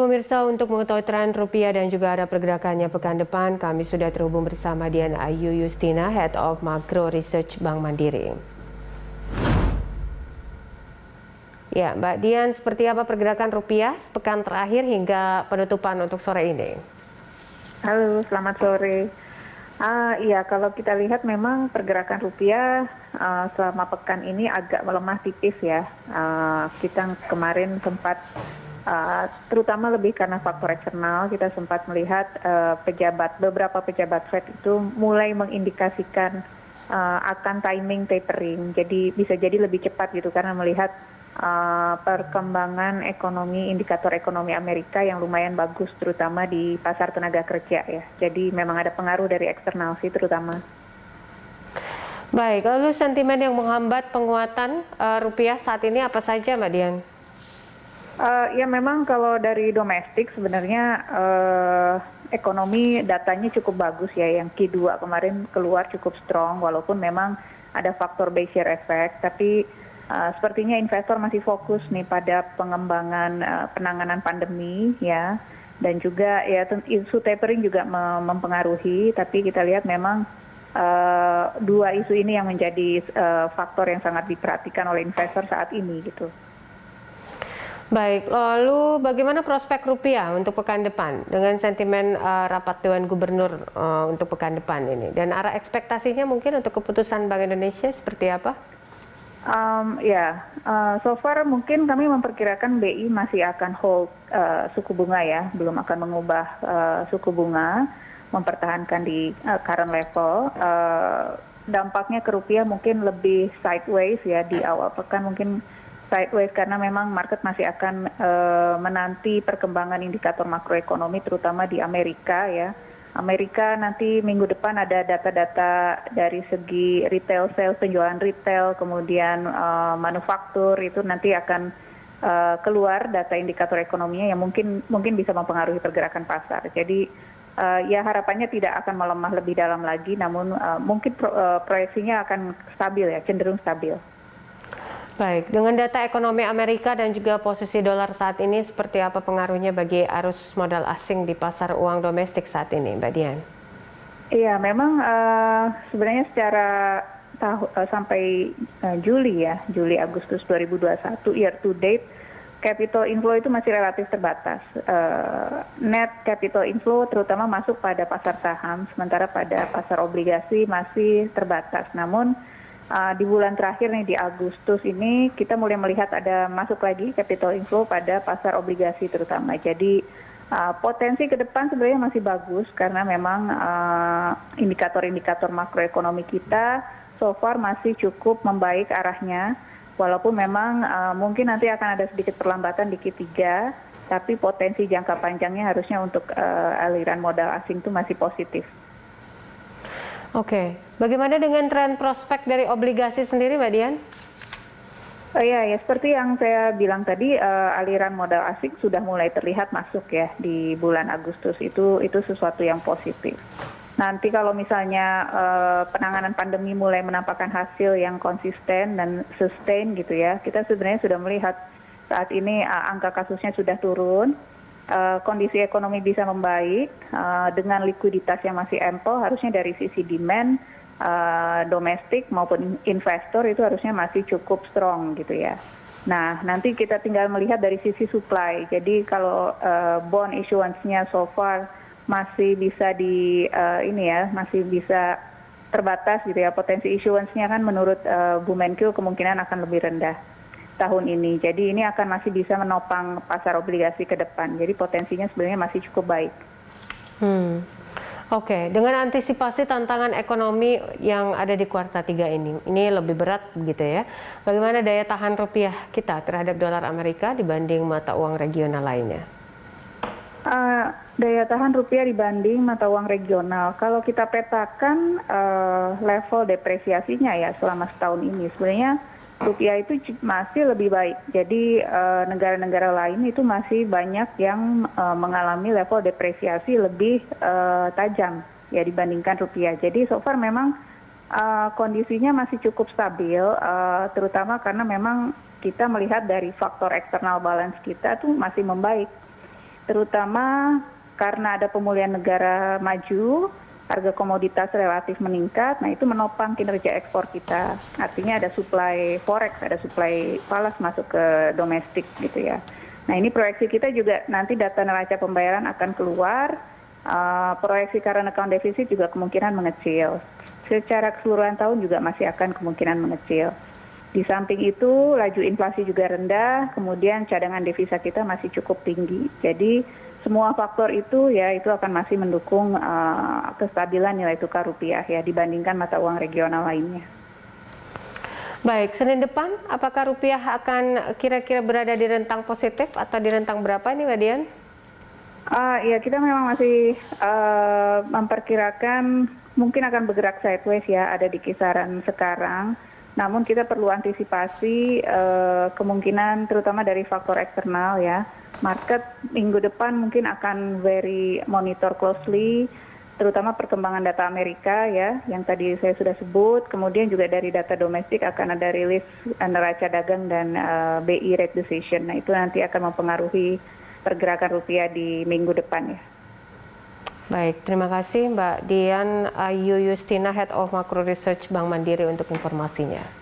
Pemirsa, untuk mengetahui tren rupiah dan juga ada pergerakannya pekan depan, kami sudah terhubung bersama Dian Ayu Yustina, Head of Macro Research Bank Mandiri. Ya, Mbak Dian, seperti apa pergerakan rupiah sepekan terakhir hingga penutupan untuk sore ini? Halo, selamat sore. Iya, kalau kita lihat memang pergerakan rupiah selama pekan ini agak melemah tipis ya. Kita kemarin sempat terutama lebih karena faktor eksternal, kita sempat melihat beberapa pejabat Fed itu mulai mengindikasikan akan timing tapering. Jadi bisa jadi lebih cepat gitu karena melihat perkembangan ekonomi, indikator ekonomi Amerika yang lumayan bagus terutama di pasar tenaga kerja ya. Jadi memang ada pengaruh dari eksternal sih terutama. Baik, lalu sentimen yang menghambat penguatan rupiah saat ini apa saja, Mbak Dian? Ya memang kalau dari domestik sebenarnya ekonomi datanya cukup bagus ya, yang Q2 kemarin keluar cukup strong walaupun memang ada faktor Bayesian effect, tapi sepertinya investor masih fokus nih pada pengembangan penanganan pandemi ya, dan juga ya isu tapering juga mempengaruhi, tapi kita lihat memang dua isu ini yang menjadi faktor yang sangat diperhatikan oleh investor saat ini gitu. Baik, lalu bagaimana prospek rupiah untuk pekan depan dengan sentimen rapat Dewan Gubernur untuk pekan depan ini? Dan arah ekspektasinya mungkin untuk keputusan Bank Indonesia seperti apa? So far mungkin kami memperkirakan BI masih akan hold suku bunga ya, belum akan mengubah suku bunga, mempertahankan di current level. Dampaknya ke rupiah mungkin lebih sideways ya di awal pekan, mungkin sideways karena memang market masih akan menanti perkembangan indikator makroekonomi terutama di Amerika ya. Amerika nanti minggu depan ada data-data dari segi retail sales, penjualan retail, kemudian manufaktur itu nanti akan keluar data indikator ekonominya yang mungkin bisa mempengaruhi pergerakan pasar. Jadi ya harapannya tidak akan melemah lebih dalam lagi, namun mungkin proyeksinya akan stabil ya, cenderung stabil. Baik, dengan data ekonomi Amerika dan juga posisi dolar saat ini, seperti apa pengaruhnya bagi arus modal asing di pasar uang domestik saat ini, Mbak Dian? Iya, memang sebenarnya secara sampai Juli Agustus 2021 year to date, capital inflow itu masih relatif terbatas. Net capital inflow terutama masuk pada pasar saham, sementara pada pasar obligasi masih terbatas. Namun di bulan terakhir nih di Agustus ini kita mulai melihat ada masuk lagi capital inflow pada pasar obligasi terutama. Jadi potensi ke depan sebenarnya masih bagus karena memang indikator-indikator makroekonomi kita so far masih cukup membaik arahnya. Walaupun memang mungkin nanti akan ada sedikit perlambatan di Q3, tapi potensi jangka panjangnya harusnya untuk aliran modal asing itu masih positif. Oke, bagaimana dengan tren prospek dari obligasi sendiri, Mbak Dian? Ya, seperti yang saya bilang tadi, aliran modal asing sudah mulai terlihat masuk ya di bulan Agustus, itu sesuatu yang positif. Nanti kalau misalnya penanganan pandemi mulai menampakkan hasil yang konsisten dan sustain gitu ya, kita sebenarnya sudah melihat saat ini angka kasusnya sudah turun. Kondisi ekonomi bisa membaik dengan likuiditas yang masih ample, harusnya dari sisi demand domestik maupun investor itu harusnya masih cukup strong gitu ya. Nah, nanti kita tinggal melihat dari sisi supply. Jadi kalau bond issuance-nya so far masih bisa masih bisa terbatas gitu ya. Potensi issuance-nya kan menurut Bu Menkyu kemungkinan akan lebih rendah tahun ini. Jadi ini akan masih bisa menopang pasar obligasi ke depan. Jadi potensinya sebenarnya masih cukup baik. Oke, dengan antisipasi tantangan ekonomi yang ada di kuartal 3 ini lebih berat begitu ya. Bagaimana daya tahan rupiah kita terhadap dolar Amerika dibanding mata uang regional lainnya? Daya tahan rupiah dibanding mata uang regional, kalau kita petakan level depresiasinya ya selama setahun ini, sebenarnya rupiah itu masih lebih baik. Jadi negara-negara lain itu masih banyak yang mengalami level depresiasi lebih tajam ya dibandingkan rupiah. Jadi so far memang kondisinya masih cukup stabil, terutama karena memang kita melihat dari faktor eksternal balance kita tuh masih membaik. terutama karena ada pemulihan negara maju, harga komoditas relatif meningkat, nah itu menopang kinerja ekspor kita. Artinya ada supply forex, ada supply falas masuk ke domestik gitu ya. Nah ini proyeksi kita juga nanti data neraca pembayaran akan keluar, proyeksi current account deficit juga kemungkinan mengecil. Secara keseluruhan tahun juga masih akan kemungkinan mengecil. Di samping itu laju inflasi juga rendah, kemudian cadangan devisa kita masih cukup tinggi. Jadi semua faktor itu ya itu akan masih mendukung kestabilan nilai tukar rupiah ya dibandingkan mata uang regional lainnya. Baik, Senin depan apakah rupiah akan kira-kira berada di rentang positif atau di rentang berapa nih Mbak Dian? Ya kita memang masih memperkirakan mungkin akan bergerak sideways ya, ada di kisaran sekarang. Namun kita perlu antisipasi kemungkinan terutama dari faktor eksternal ya. Market minggu depan mungkin akan very monitor closely, terutama perkembangan data Amerika ya, yang tadi saya sudah sebut. Kemudian juga dari data domestik akan ada rilis neraca dagang dan BI rate decision. Nah itu nanti akan mempengaruhi pergerakan rupiah di minggu depan ya. Baik, terima kasih Mbak Dian Ayu Yustina, Head of Macro Research Bank Mandiri untuk informasinya.